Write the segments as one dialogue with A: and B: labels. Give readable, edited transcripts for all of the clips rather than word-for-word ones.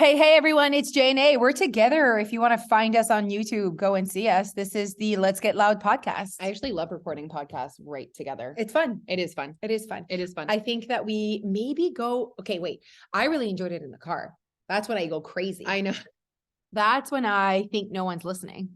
A: Hey, everyone, it's J and A. We're together. If you want to find us on YouTube, go and see us. This is the Let's Get Loud podcast.
B: I actually love recording podcasts right together.
A: It's fun.
B: It is fun.
A: It is fun.
B: It is fun.
A: I think that we maybe go, okay, wait. I really enjoyed it in the car. That's when I go crazy.
B: I know.
A: That's when I think no one's listening.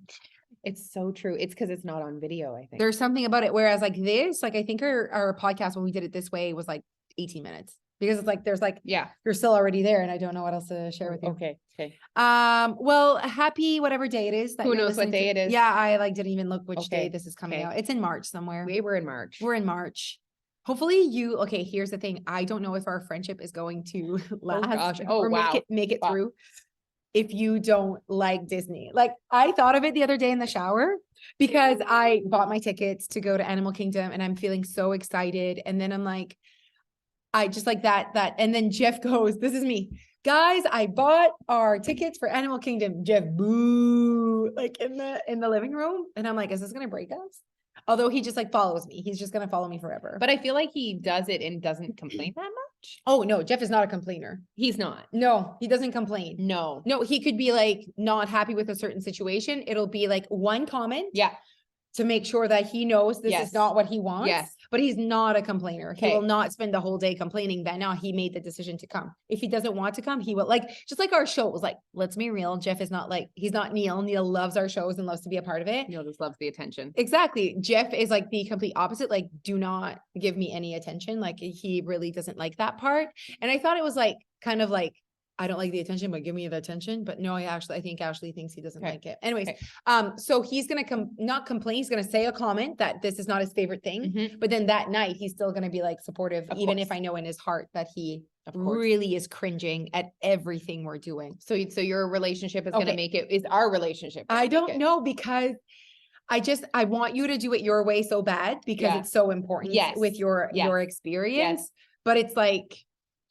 B: It's so true. It's because it's not on video, I think.
A: There's something about it. Whereas like this, like I think our podcast, when we did it this way, was like 18 minutes. Because it's like, there's like,
B: yeah,
A: you're still already there and I don't know what else to share with you.
B: Okay.
A: Well, happy whatever day it is. That
B: Who knows what day it is?
A: Yeah, I like didn't even look which day this is coming out. It's in March somewhere.
B: We're in March.
A: We're in March. Hopefully okay, here's the thing. I don't know if our friendship is going to last or make it through if you don't like Disney. Like I thought of it the other day in the shower because I bought my tickets to go to Animal Kingdom and I'm feeling so excited. And then I'm like, I just like that. And then Jeff goes, this is me. Guys, I bought our tickets for Animal Kingdom. Jeff, boo, like in the living room. And I'm like, is this going to break us? Although he just like follows me. He's just going to follow me forever.
B: But I feel like he does it and doesn't complain that much.
A: Oh, no, Jeff is not a complainer.
B: He's not.
A: No, he doesn't complain.
B: No,
A: he could be like not happy with a certain situation. It'll be like one comment.
B: Yeah.
A: To make sure that he knows this is not what he wants.
B: Yes.
A: But he's not a complainer.
B: Okay.
A: He will not spend the whole day complaining that now he made the decision to come. If he doesn't want to come, he will. Like, just like our show was like, let's be real. Jeff is not like, he's not Neil. Neil loves our shows and loves to be a part of it.
B: Neil just loves the attention.
A: Exactly. Jeff is like the complete opposite. Like, do not give me any attention. Like, he really doesn't like that part. And I thought it was like, kind of like, I don't like the attention, but give me the attention. But no, I think Ashley thinks he doesn't like it. Anyways, so he's going to not complain. He's going to say a comment that this is not his favorite thing. But then that night, he's still going to be like supportive, even if I know in his heart that he really is cringing at everything we're doing.
B: So your relationship is going to make it, is our relationship?
A: I don't know, because I want you to do it your way so bad because it's so important with your experience. Yes. But it's like,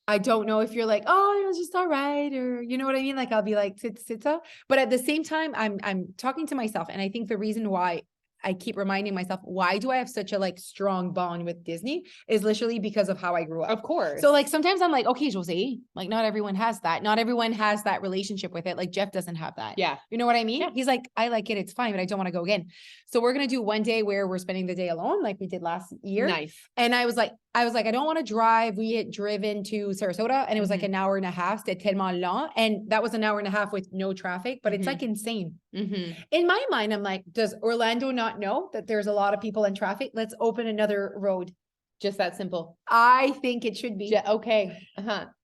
A: I don't know if you're like, oh, it was just all right. Or you know what I mean? Like, I'll be like, sitsa. But at the same time, I'm talking to myself. And I think the reason why I keep reminding myself, why do I have such a like strong bond with Disney is literally because of how I grew up.
B: Of course.
A: So like, sometimes I'm like, okay, Jose, like not everyone has that. Not everyone has that relationship with it. Like Jeff doesn't have that.
B: Yeah.
A: You know what I mean?
B: Yeah.
A: He's like, I like it. It's fine, but I don't want to go again. So we're going to do one day where we're spending the day alone, like we did last year.
B: Nice.
A: And I was like, I don't want to drive. We had driven to Sarasota and it was like an hour and a half to tellement long. And that was an hour and a half with no traffic, but it's like insane. In my mind, I'm like, does Orlando not know that there's a lot of people in traffic? Let's open another road.
B: Just that simple.
A: I think it should be.
B: Okay.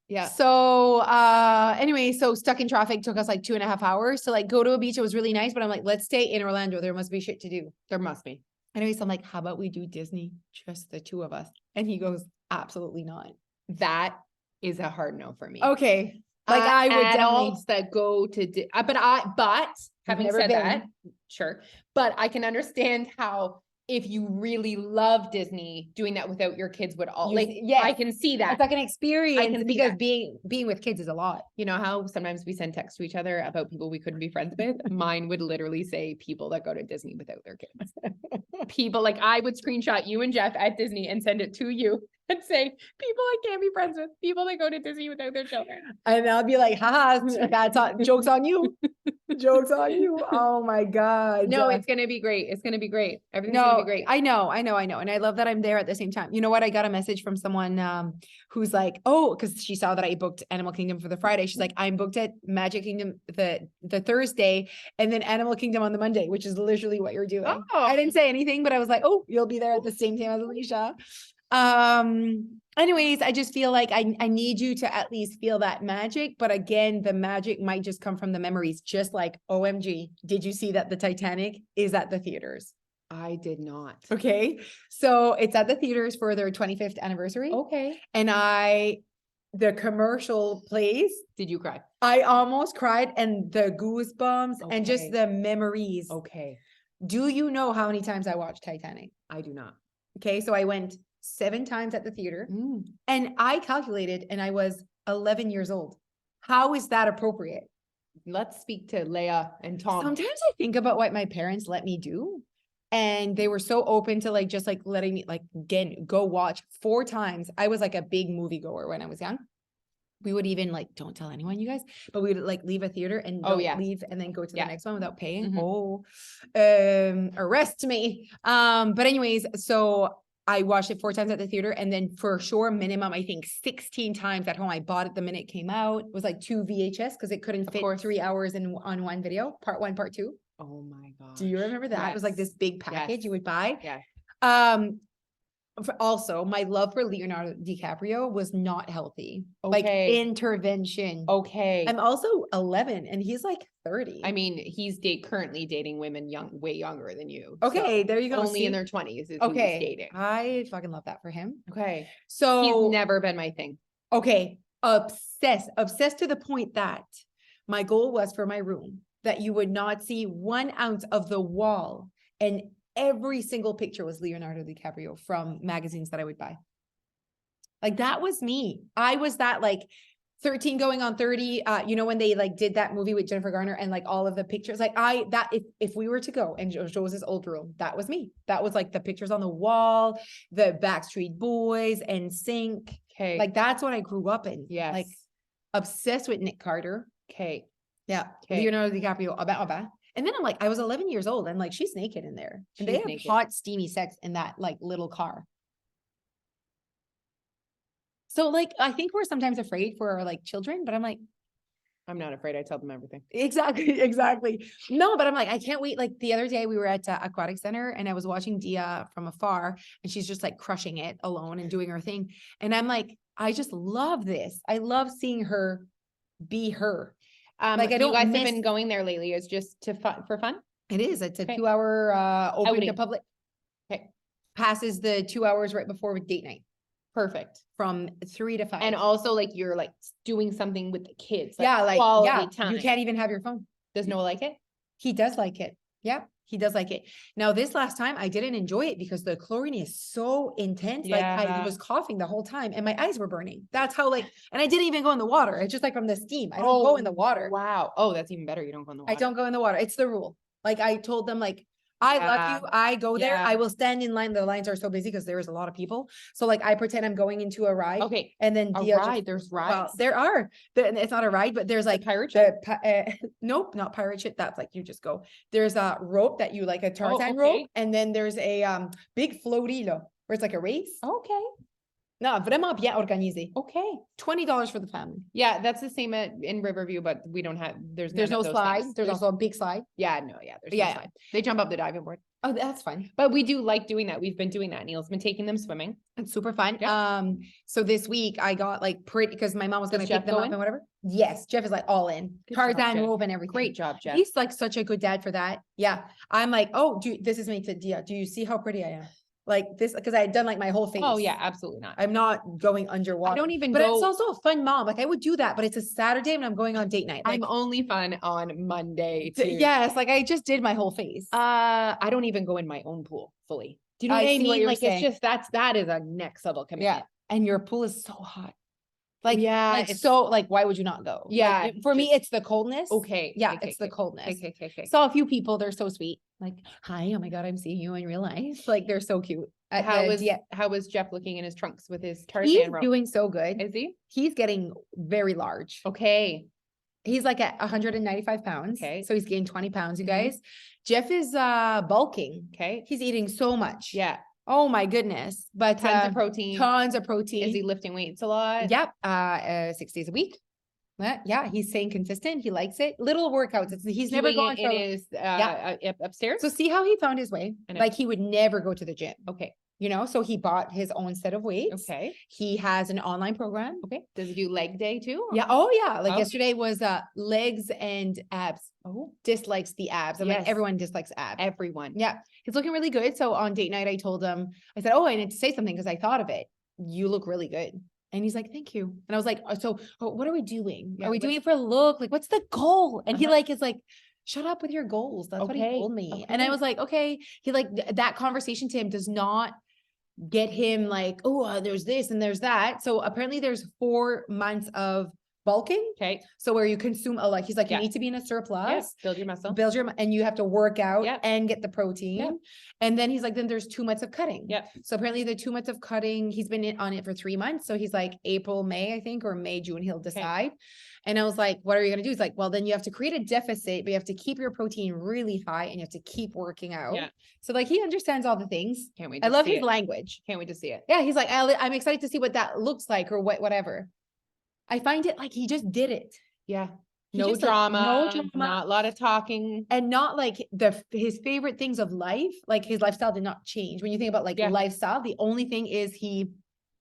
B: Yeah.
A: So, anyway, so stuck in traffic took us like 2.5 hours to like go to a beach. It was really nice, but I'm like, let's stay in Orlando. There must be shit to do.
B: There must be.
A: Anyways, so I'm like, how about we do Disney, just the two of us? And he goes, absolutely not.
B: That is a hard no for me.
A: Okay. Like I would
B: adults that go to, but having said that, sure. But I can understand how if you really love Disney, doing that without your kids would all I can see that.
A: It's like an experience because being with kids is a lot.
B: You know how sometimes we send texts to each other about people we couldn't be friends with? Mine would literally say people that go to Disney without their kids. People like I would screenshot you and Jeff at Disney and send it to you and say, people I can't be friends with, people that go to Disney without their children.
A: And I'll be like, haha, joke's on you. Joke's on you. Oh my God.
B: No, it's going to be great. It's going to be great. Everything's going to be great.
A: I know. And I love that I'm there at the same time. You know what? I got a message from someone who's like, oh, because she saw that I booked Animal Kingdom for the Friday. She's like, I'm booked at Magic Kingdom the Thursday and then Animal Kingdom on the Monday, which is literally what you're doing. Oh. I didn't say anything, but I was like, oh, you'll be there at the same time as Alicia. Anyways, I just feel like I need you to at least feel that magic. But again, the magic might just come from the memories, just like OMG. Did you see that the Titanic is at the theaters?
B: I did not.
A: Okay. So it's at the theaters for their 25th anniversary.
B: Okay.
A: And the commercial plays.
B: Did you cry?
A: I almost cried, and the goosebumps and just the memories.
B: Okay.
A: Do you know how many times I watched Titanic?
B: I do not.
A: Okay. So I went 7 times at the theater and I calculated and I was 11 years old. How is that appropriate?
B: Let's speak to Leia and Tom.
A: Sometimes I think about what my parents let me do. And they were so open to like, just like letting me like, again, go watch 4 times. I was like a big movie goer when I was young. we would even like, don't tell anyone, you guys, but we would like leave a theater and leave and then go to the next one without paying. Arrest me. But anyways, so I watched it 4 times at the theater, and then for sure, minimum, I think 16 times at home. I bought it the minute it came out. It was like 2 VHS because it couldn't fit 3 hours on one video, part 1, part 2.
B: Oh my God.
A: Do you remember that? It was like this big package you would buy.
B: Yeah.
A: Also, my love for Leonardo DiCaprio was not healthy. Like intervention. I'm also 11 and he's like 30.
B: I mean, he's currently dating women way younger than you.
A: Okay, so there you go.
B: Only in their 20s is who he's dating.
A: I fucking love that for him.
B: Okay.
A: So
B: he's never been my thing.
A: Okay. Obsessed to the point that my goal was for my room that you would not see 1 ounce of the wall, and every single picture was Leonardo DiCaprio from magazines that I would buy. Like that was me. I was that like 13 going on 30, you know, when they like did that movie with Jennifer Garner and like all of the pictures, like if we were to go and Jose's old room, that was me. That was like the pictures on the wall, the Backstreet Boys and NSYNC.
B: Okay.
A: Like that's what I grew up in.
B: Yes.
A: Like obsessed with Nick Carter.
B: Okay.
A: Yeah. Okay. Leonardo DiCaprio. And then I'm like, I was 11 years old and like, she's naked in there. And they have hot, steamy sex in that like little car. So like, I think we're sometimes afraid for our like children, but I'm like,
B: I'm not afraid. I tell them everything.
A: Exactly. No, but I'm like, I can't wait. Like the other day we were at Aquatic Center and I was watching Dia from afar and she's just like crushing it alone and doing her thing. And I'm like, I just love this. I love seeing her be her.
B: Like I don't. You guys have been going there lately. It's just for fun.
A: It is. It's a 2-hour open to public.
B: Okay.
A: Passes the 2 hours right before with date night.
B: Perfect.
A: From 3 to 5.
B: And also like you're like doing something with the kids.
A: Like, quality time. You can't even have your phone.
B: Does Noah like it?
A: He does like it. Yeah. He does like it. Now, this last time I didn't enjoy it because the chlorine is so intense. Yeah. Like I was coughing the whole time and my eyes were burning. That's how and I didn't even go in the water. It's just like from the steam. I don't go in the water.
B: Wow. Oh, that's even better. You don't go in the water.
A: I don't go in the water. It's the rule. Like I told them like, I love you. I go there. I will stand in line. The lines are so busy because there's a lot of people. So like I pretend I'm going into a ride.
B: Okay.
A: And then
B: there's rides.
A: Well, there are. It's not a ride, but there's like
B: pirate ship.
A: Nope, not pirate ship. That's like you just go. There's a rope that you like a Tarzan rope, and then there's a big floaty where it's like a race.
B: Okay.
A: No, vraiment bien organisé.
B: Okay.
A: $20 for the family.
B: Yeah, that's the same in Riverview, but we don't have, there's
A: no slide. There's also a big slide.
B: Yeah, no, there's no slide. They jump up the diving board.
A: Oh, that's fun.
B: But we do like doing that. We've been doing that. Neil's been taking them swimming.
A: It's super fun. Yep. So this week I got like because my mom was going to pick them up and whatever. Yes. Jeff is like all in. Tarzan rope and everything.
B: Great job, Jeff.
A: He's like such a good dad for that. Yeah. I'm like, oh, this is me to Dia. Do you see how pretty I am? Like this, because I had done like my whole face.
B: Oh yeah, absolutely not.
A: I'm not going underwater.
B: I don't even
A: but it's also a fun mom. Like I would do that, but it's a Saturday and I'm going on date night. Like,
B: I'm only fun on Monday too.
A: Yes, like I just did my whole face.
B: I don't even go in my own pool fully. Do you know what I mean? Like saying. It's just that is a next level commitment.
A: Yeah. And your pool is so hot. Like, so like, why would you not go?
B: Yeah.
A: Like, for me, it's the coldness.
B: Okay.
A: Yeah. It's the coldness.
B: Okay.
A: Saw a few people. They're so sweet. Like, hi, oh my God, I'm seeing you in real life. Like, they're so cute.
B: How was Jeff looking in his trunks with his Tarzan rope?
A: He's doing so good.
B: Is he?
A: He's getting very large.
B: Okay.
A: He's like at 195 pounds.
B: Okay.
A: So he's gained 20 pounds, you guys. Jeff is bulking.
B: Okay.
A: He's eating so much.
B: Yeah.
A: Oh my goodness. But
B: tons of protein.
A: Tons of protein.
B: Is he lifting weights a lot?
A: Yep. 6 days a week. Yeah, he's staying consistent. He likes it. Little workouts. He's never gone
B: in his upstairs.
A: So see how he found his way. Like he would never go to the gym.
B: Okay.
A: You know, so he bought his own set of weights.
B: Okay.
A: He has an online program.
B: Okay. Does he do leg day too?
A: Yeah. Oh yeah. Like yesterday was legs and abs.
B: Oh,
A: dislikes the abs. I'm like, everyone dislikes abs.
B: Everyone.
A: Yeah. He's looking really good. So on date night, I told him, I said, oh, I need to say something because I thought of it. You look really good. And he's like, thank you. And I was like, what are we doing? Are we doing it for a look? Like, what's the goal? And he is like, shut up with your goals. That's what he told me. Okay. And I was like, okay. He that conversation to him does not get him like, oh, there's this and there's that. So apparently there's 4 months of bulking.
B: Okay.
A: So where you consume a lot, he's like, you need to be in a surplus,
B: build your muscle,
A: and you have to work out and get the protein.
B: Yep.
A: And then he's like, then there's 2 months of cutting.
B: Yep.
A: So apparently the 2 months of cutting, he's been on it for 3 months. So he's like April, May, I think, or May, June, he'll decide. And I was like, what are you going to do? He's like, well, then you have to create a deficit, but you have to keep your protein really high and you have to keep working out.
B: Yeah.
A: So like, he understands all the things.
B: Can't wait.
A: I love his language.
B: Can't wait to see it.
A: Yeah. He's like, I'm excited to see what that looks like or whatever. I find it like he just did it.
B: Yeah.
A: No
B: drama, not a lot of talking.
A: And not like his favorite things of life, like his lifestyle did not change. When you think about like lifestyle, the only thing is he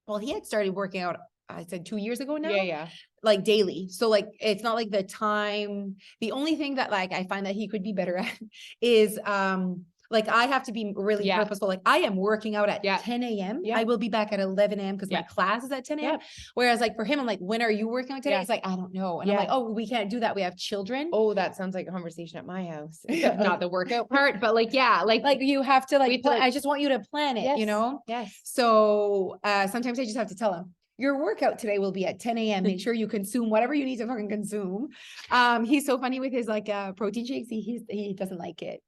A: had started working out, I said 2 years ago now.
B: Yeah.
A: Like daily. So like, it's not like the time. The only thing that like, I find that he could be better at is, like I have to be really purposeful. Like I am working out at 10 a.m. I will be back at 11 a.m. because my class is at 10 a.m. Whereas like for him, I'm like, when are you working out today? He's like, I don't know. And I'm like, oh, we can't do that. We have children.
B: Oh, that sounds like a conversation at my house. Not the workout part, but like, like
A: you have to like, I just want you to plan it, you know?
B: Yes.
A: So sometimes I just have to tell him, your workout today will be at 10 a.m. Make sure you consume whatever you need to fucking consume. He's so funny with his like protein shakes. He doesn't like it.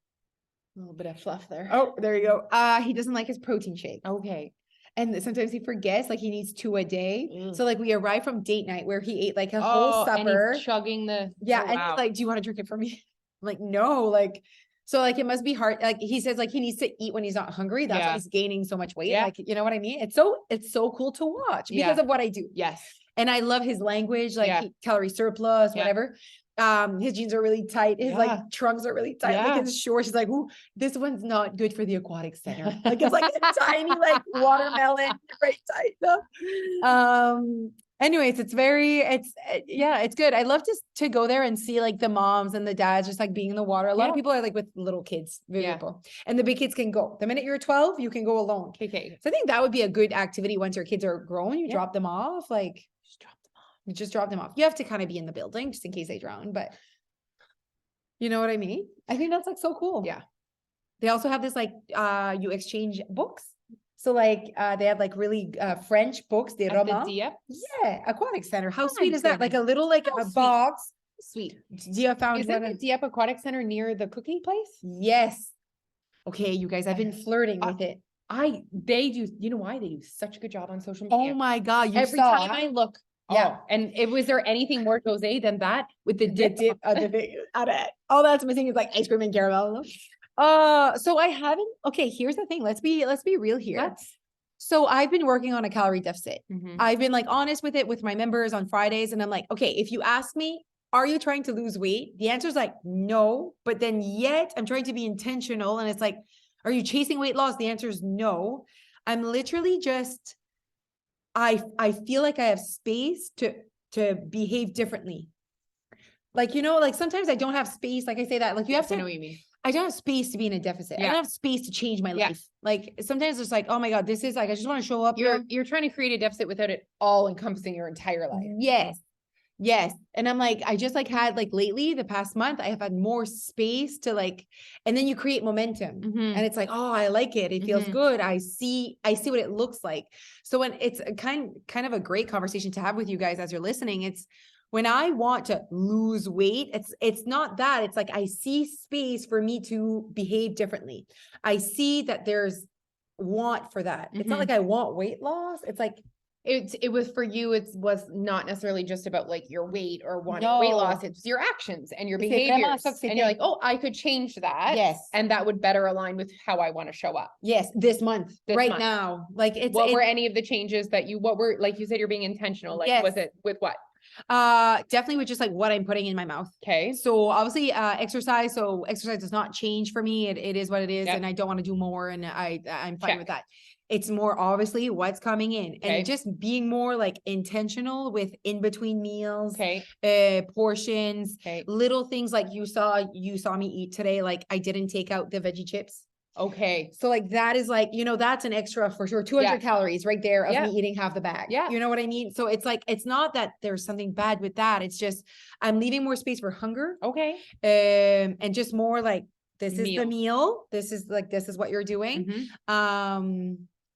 B: A little bit of fluff there.
A: Oh, there you go. He doesn't like his protein shake.
B: Okay.
A: And sometimes he forgets, like he needs 2 a day. So like we arrived from date night where he ate like a whole supper.
B: And he's chugging the.
A: And he's like, do you want to drink it for me? I'm like, no, like, so like, it must be hard. Like he says, like he needs to eat when he's not hungry. That's why he's gaining so much weight. Like, you know what I mean? It's so cool to watch because of what I do.
B: Yes.
A: And I love his language, like calorie surplus, whatever. His jeans are really tight. His like trunks are really tight. Like his shorts, he's like, ooh, this one's not good for the aquatic center. Like it's like a tiny like watermelon, right tight. Anyways, it's good. I love to go there and see like the moms and the dads just like being in the water. A lot of people are like with little kids, people. And the big kids can go. The minute you're 12, you can go alone.
B: Okay.
A: So I think that would be a good activity once your kids are grown. You drop them off, like just drop them off. You have to kind of be in the building just in case they drown, but you know what I mean? I think that's like so cool.
B: Yeah.
A: They also have this like you exchange books. So like they have like really French books. De romans.
B: Yeah,
A: aquatic center. How sweet is that? Like a little like a box.
B: Sweet.
A: Dia found
B: is that the Dieppe Aquatic Center near the cooking place?
A: Yes. Okay, you guys, I've been flirting with it.
B: They do. You know why they do such a good job on social media?
A: Oh my god!
B: Every time I look. And was there anything more Jose than that with the dip?
A: All that's missing is like ice cream and caramel. So I haven't. Okay, here's the thing. Let's be real here. So I've been working on a calorie deficit. I've been like honest with it with my members on Fridays, and I'm like, okay, if you ask me, are you trying to lose weight? The answer is like no, but then yet I'm trying to be intentional, and it's like, are you chasing weight loss? The answer is no. I'm literally just. I feel like I have space to behave differently. Like, you know, like sometimes I don't have space. Like I say that, like you have to
B: know what you mean.
A: I don't have space to be in a deficit. I don't have space to change my life. Like sometimes it's like, oh my God, this is like, I just want to show up.
B: You're trying to create a deficit without it all encompassing your entire life.
A: Yes. And I'm like, I just like had like lately the past month, I have had more space to like, and then you create momentum and it's like, oh, I like it. It feels good. I see what it looks like. So when it's a kind of a great conversation to have with you guys as you're listening, it's when I want to lose weight, it's not that. It's like, I see space for me to behave differently. I see that there's want for that. It's not like I want weight loss. It's like,
B: it was for you. It was not necessarily just about like your weight or wanting weight loss. It's your actions and your behaviors. And you're like, oh, I could change that.
A: Yes.
B: And that would better align with how I want to show up.
A: Yes. This month, now. Like
B: what were any of the changes that like you said, you're being intentional. Like, was it with what?
A: Definitely with just like what I'm putting in my mouth.
B: Okay.
A: So obviously, exercise. So exercise does not change for me. It is what it is. And I don't want to do more. And I'm fine with that. It's more obviously what's coming in and just being more like intentional with in between meals, portions, little things like you saw me eat today. Like I didn't take out the veggie chips.
B: Okay.
A: So like that is like, you know, that's an extra for sure. 200 calories right there of me eating half the bag.
B: Yeah.
A: You know what I mean? So it's like, it's not that there's something bad with that. It's just, I'm leaving more space for hunger.
B: Okay.
A: And just more like, this is the meal. This is what you're doing.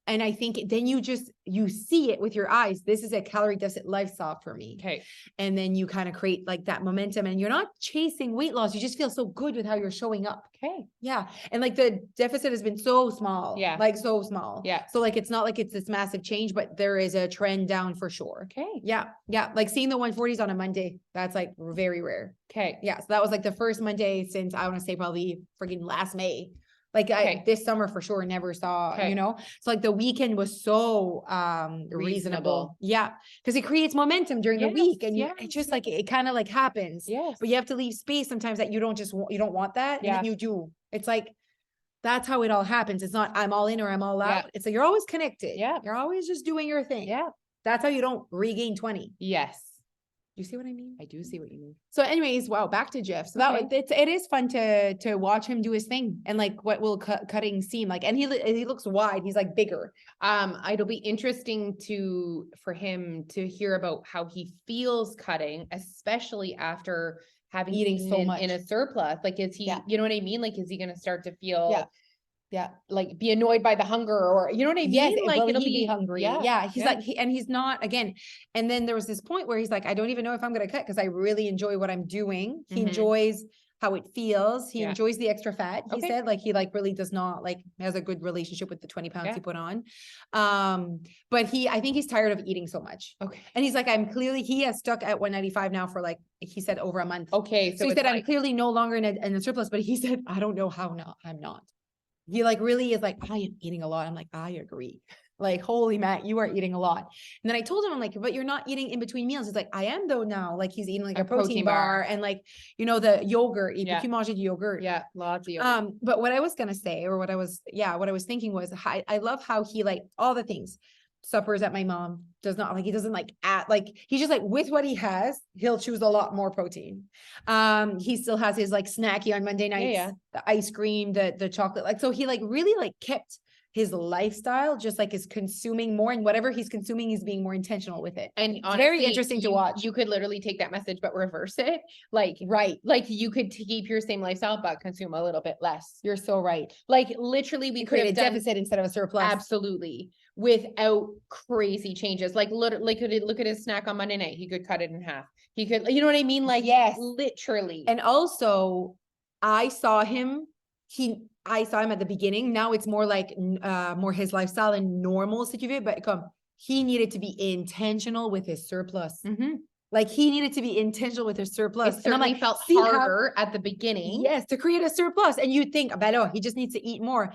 A: And I think then you see it with your eyes. This is a calorie deficit lifestyle for me.
B: Okay.
A: And then you kind of create like that momentum, and you're not chasing weight loss. You just feel so good with how you're showing up.
B: Okay.
A: Yeah. And like the deficit has been so small.
B: Yeah.
A: Like so small.
B: Yeah.
A: So like, it's not like it's this massive change, but there is a trend down for sure.
B: Okay.
A: Yeah. Yeah. Like seeing the 140s on a Monday, that's like very rare.
B: Okay.
A: Yeah. So that was like the first Monday since I want to say probably freaking last May. Like this summer for sure never saw, you know, so like the weekend was so reasonable. Yeah. Cause it creates momentum during the week, and it just like, it kind of like happens, but you have to leave space sometimes that you don't want that. And then you do. It's like, that's how it all happens. It's not, I'm all in or I'm all out. It's like, you're always connected.
B: Yeah.
A: You're always just doing your thing.
B: Yeah.
A: That's how you don't regain 20.
B: Yes.
A: You see what I mean?
B: I do see what you mean.
A: So anyways, wow, back to Jeff. So that it is fun to watch him do his thing, and like what will cutting seem like, and he looks wide. He's like bigger.
B: It'll be interesting for him to hear about how he feels cutting, especially after having
A: eating so much
B: in a surplus. Like, is he, you know what I mean? Like, is he going to start to feel like be annoyed by the hunger, or you know what I mean?
A: Yes,
B: like
A: it'll be hungry. Yeah. He's like, and he's not again. And then there was this point where he's like, I don't even know if I'm going to cut, because I really enjoy what I'm doing. He enjoys how it feels. He enjoys the extra fat. He said, like, he like really does not like, has a good relationship with the 20 pounds he put on. But I think he's tired of eating so much.
B: Okay.
A: And he's like, he has stuck at 195 now for like, he said over a month.
B: Okay.
A: So he said, I'm clearly no longer in a surplus, but he said, I don't know how I'm not. He like really is like, I am eating a lot. I'm like, I agree. Like, holy Matt, you are eating a lot. And then I told him, I'm like, but you're not eating in between meals. He's like, I am though now. Like, he's eating like a protein bar and like, you know, the yogurt, yogurt.
B: Yeah. Lots of yogurt.
A: But what I was going to say, or what I was thinking was, I love how he like all the things. Suppers at my mom does not like, he doesn't like he's just like with what he has, he'll choose a lot more protein. He still has his like snacky on Monday nights, the ice cream, the chocolate, like, so he like really like kept his lifestyle, just like is consuming more, and whatever he's consuming, he's being more intentional with it.
B: And honestly,
A: very interesting to watch.
B: You could literally take that message, but reverse it. Like, like you could keep your same lifestyle, but consume a little bit less.
A: You're so right.
B: Like literally we could have
A: a deficit instead of a surplus.
B: Absolutely. Without crazy changes. Like literally could look at his snack on Monday night. He could cut it in half. He could, you know what I mean? Like,
A: yes,
B: literally.
A: And also I saw him at the beginning. Now it's more like more his lifestyle and normal situation, but he needed to be intentional with his surplus. Like he needed to be intentional with his surplus.
B: It certainly
A: and I'm like,
B: felt harder at the beginning.
A: Yes, to create a surplus. And you'd think, oh, he just needs to eat more.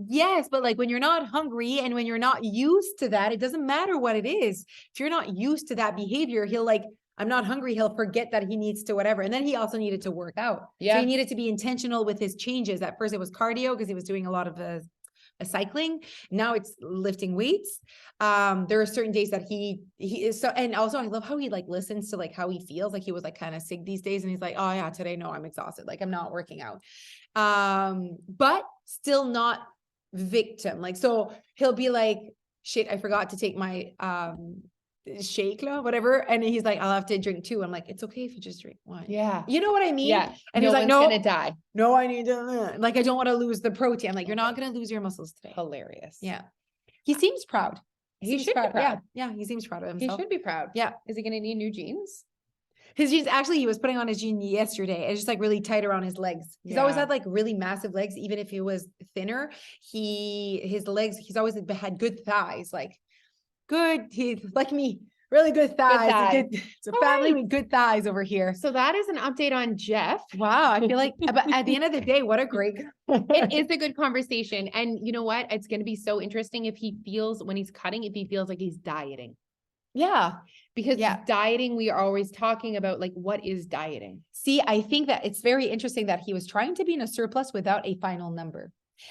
A: Yes, but like when you're not hungry and when you're not used to that, it doesn't matter what it is. If you're not used to that behavior, he'll like, I'm not hungry. He'll forget that he needs to whatever. And then he also needed to work out. Yeah. So he needed to be intentional with his changes. At first it was cardio because he was doing a lot of cycling. Now it's lifting weights. There are certain days that he is so, and also I love how he like listens to like how he feels. Like he was like kind of sick these days and he's like, oh yeah, today, no, I'm exhausted. Like I'm not working out. But still not victim. Like, so he'll be like, shit, I forgot to take my, shake, whatever. And he's like, I'll have to drink 2. I'm like, it's okay if you just drink 1.
B: Yeah.
A: You know what I mean?
B: Yeah.
A: And he's like, no,
B: gonna die.
A: No, I need to, like, I don't want to lose the protein. I'm like, you're not going to lose your muscles today.
B: Hilarious.
A: Yeah. He seems proud.
B: He should be proud.
A: Yeah. He seems proud of himself.
B: He should be proud.
A: Yeah.
B: Is he going to need new jeans?
A: His jeans, actually, he was putting on his jeans yesterday. It's just like really tight around his legs. He's always had like really massive legs, even if he was thinner. He's always had good thighs, like good. He's like me. Really good thighs. It's a family with good thighs over here.
B: So that is an update on Jeff.
A: Wow. I feel like, but at the end of the day, what a great.
B: It is a good conversation. And you know what? It's going to be so interesting if he feels when he's cutting, if he feels like he's dieting.
A: Yeah.
B: Because dieting, we are always talking about like, what is dieting?
A: See, I think that it's very interesting that he was trying to be in a surplus without a final number.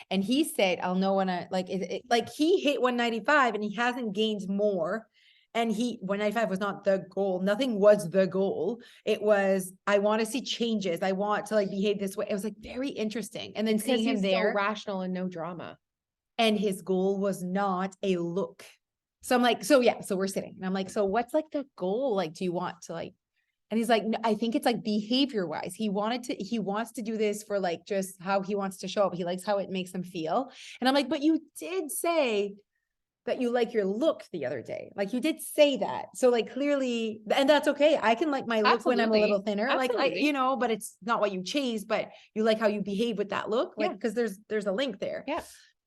A: And he said, I'll know when like he hit 195 and he hasn't gained more. And 195 was not the goal. Nothing was the goal. It was, I want to see changes. I want to like behave this way. It was like very interesting. And then seeing him there,
B: so rational and no drama.
A: And his goal was not a look. So I'm like, so we're sitting and I'm like, so what's like the goal? Like, do you want to like, and he's like, no, I think it's like behavior wise. He wants to do this for like, just how he wants to show up. He likes how it makes him feel. And I'm like, but you did say that you like your look the other day. Like you did say that. So like clearly, and that's okay. I can like my look when I'm a little thinner, like you know, but it's not what you chase, but you like how you behave with that look. Like, cause there's a link there.
B: Yeah.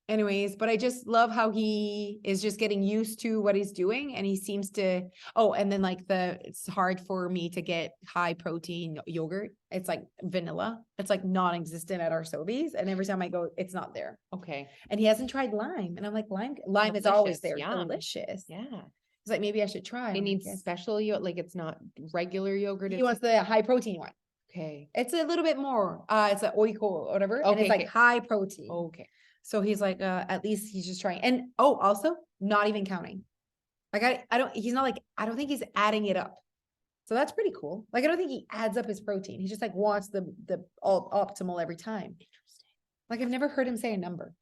A: Anyways, but I just love how he is just getting used to what he's doing. And he seems to, and then like it's hard for me to get high protein yogurt. It's like vanilla. It's like non-existent at our Sobeys. And every time I go, it's not there.
B: Okay.
A: And he hasn't tried lime. And I'm like, lime
B: Delicious,
A: is always there.
B: yum.
A: Delicious.
B: Yeah.
A: It's like, maybe I should try.
B: It needs special yogurt. Like it's not regular yogurt.
A: He wants the high protein one.
B: Okay.
A: It's a little bit more, it's an oiko or whatever. Okay, and it's like high protein.
B: Okay.
A: So he's like, at least he's just trying. And also not even counting. Like I don't think he's adding it up. So that's pretty cool. Like, I don't think he adds up his protein. He just like wants the all optimal every time. Like, I've never heard him say a number.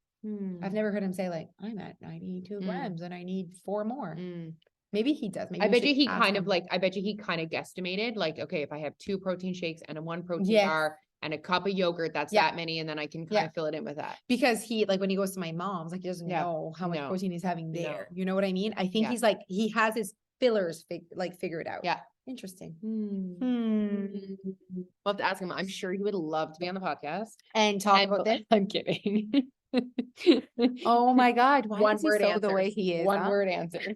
A: I've never heard him say like, I'm at 92 grams and I need 4 more. Maybe he does. Maybe
B: I bet you he kind of guesstimated like, okay, if I have 2 protein shakes and a 1 protein bar and a cup of yogurt, that's that many. And then I can kind of fill it in with that.
A: Because he, like when he goes to my mom's, like he doesn't know how much protein he's having there. You know what I mean? I think he's like, he has his fillers figured out. Yeah. Interesting.
B: We'll have to ask him. I'm sure he would love to be on the podcast
A: and talk about this.
B: I'm kidding.
A: Oh my God. Why
B: One
A: is he
B: word
A: so
B: answers.
A: the way he is?
B: One word answers.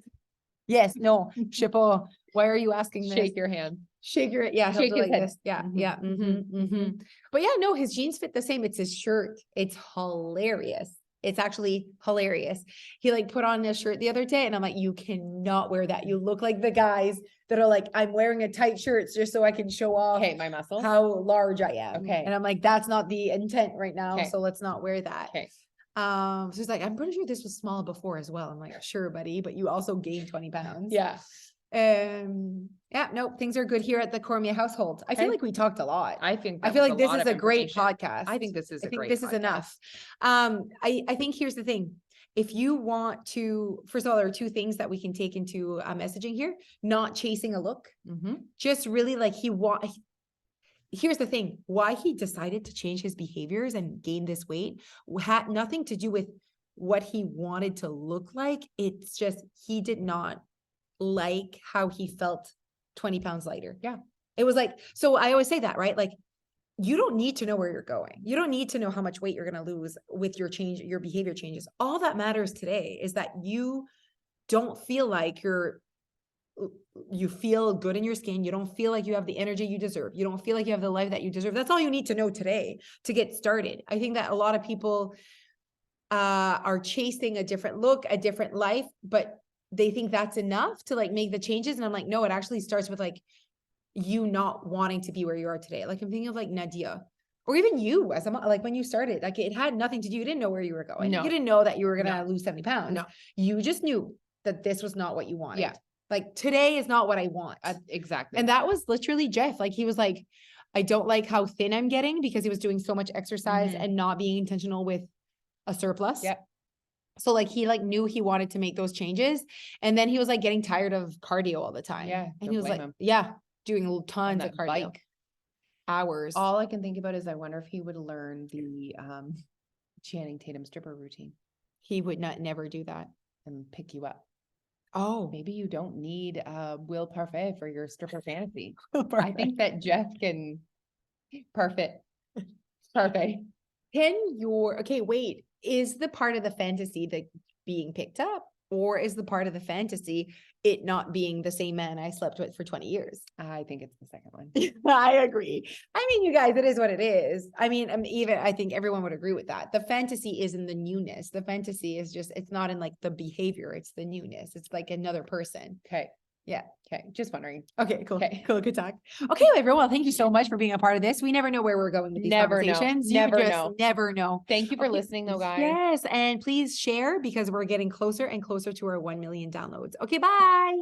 A: Yes. No. Shippo. Why are you asking this?
B: Shake your hand.
A: Shake your, shake his head. This. Yeah. Yeah. But yeah, no, his jeans fit the same. It's his shirt. It's hilarious. It's actually hilarious. He like put on a shirt the other day and I'm like, you cannot wear that. You look like the guys that are like, I'm wearing a tight shirt just so I can show off
B: my muscles,
A: how large I am.
B: Okay.
A: And I'm like, that's not the intent right now.
B: Okay.
A: So let's not wear that.
B: Okay.
A: So he's like, I'm pretty sure this was small before as well. I'm like, sure, buddy, but you also gained 20 pounds.
B: Yeah.
A: No, things are good here at the Cormier household. I feel like we talked a lot.
B: I feel
A: like this is a great podcast.
B: I think this is
A: this is enough. I think here's the thing. If you want to, first of all, there are 2 things that we can take into messaging here. Not chasing a look, just really like here's the thing, why he decided to change his behaviors and gain this weight had nothing to do with what he wanted to look like. It's just, he did not like how he felt 20 pounds lighter. Yeah. It was like, so I always say that, right? Like, you don't need to know where you're going. You don't need to know how much weight you're going to lose with your your behavior changes. All that matters today is that you don't feel like you feel good in your skin. You don't feel like you have the energy you deserve. You don't feel like you have the life that you deserve. That's all you need to know today to get started. I think that a lot of people are chasing a different look, a different life, but they think that's enough to like make the changes. And I'm like, no, it actually starts with like you not wanting to be where you are today. Like I'm thinking of like Nadia or even you as like when you started, like it had nothing to do. You didn't know where you were going. No. You didn't know that you were going to lose 70 pounds. No. You just knew that this was not what you wanted. Yeah. Like today is not what I want.
B: Exactly.
A: And that was literally Jeff. Like he was like, I don't like how thin I'm getting because he was doing so much exercise and not being intentional with a surplus.
B: Yeah.
A: So like he like knew he wanted to make those changes. And then he was like getting tired of cardio all the time.
B: Yeah.
A: And he was like, doing tons of cardio. Hours.
B: All I can think about is I wonder if he would learn the Channing Tatum stripper routine.
A: He would never do that.
B: And pick you up.
A: Oh,
B: maybe you don't need Will Parfait for your stripper fantasy. I think that Jeff can Parfait.
A: Wait, is the part of the fantasy the being picked up, or is the part of the fantasy it not being the same man I slept with for 20 years?
B: I think it's the second one.
A: I agree. I mean, you guys, it is what it is. I mean, I think everyone would agree with that. The fantasy is in the newness. The fantasy is just, it's not in like the behavior. It's the newness. It's like another person.
B: Okay.
A: Yeah.
B: Okay. Just wondering.
A: Okay, cool. Okay. Cool. Good talk. Okay, everyone. Well, thank you so much for being a part of this. We never know where we're going with these conversations. Never know.
B: Thank you for listening though, guys.
A: Yes. And please share because we're getting closer and closer to our 1 million downloads. Okay. Bye.